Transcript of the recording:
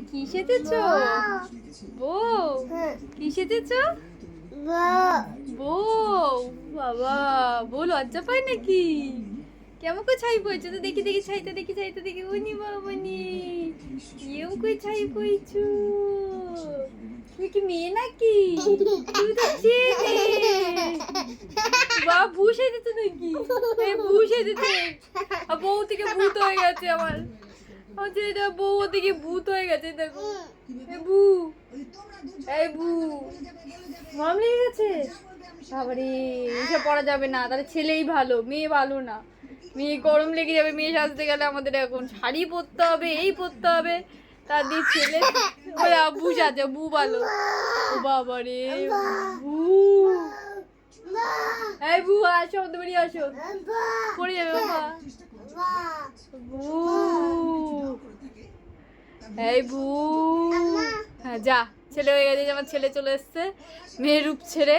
কি সেজেছো? বউ। কি সেজেছো? বউ। বাবা, বউ লজ্জা পায় নাকি? কেমন করে ছাই পড়েছো? তো দেখি দেখি ছাইটা দেখি, ছাইটা দেখি। উনি বাবানি, কেমন করে ছাই পড়েছো? তুমি কি মেয়ে নাকি? তুমি তো ছেলে। বা ভূ সেজেছো নাকি? ভূ সেজেছে। আর বউ থেকে ভূত হয়ে গেছে আমার। এটা বউ ওদিকে ভূত হয়ে গেছে, দেখো। বু, এই বু, গরম লেগে গেছে। বাবারে, এসব পড়া যাবে না, তাহলে ছেলেই ভালো, মেয়ে ভালো না। মেয়ে গরম লেগে যাবে, মেয়ে সাজতে গেলে আমাদের এখন শাড়ি পরতে হবে, এই পরতে হবে। তার দিয়ে ছেলে ওই বু সাজে, বু ভালো। ও বাবারে, বু। এই বু, আসো, আমাদের বাড়ি আসো। পড়ে যাবে বাবা। বু, এই বু। হ্যাঁ যা, ছেলে হয়ে গেছে, আমার ছেলে চলে এসছে মেয়ের রূপ ছেড়ে।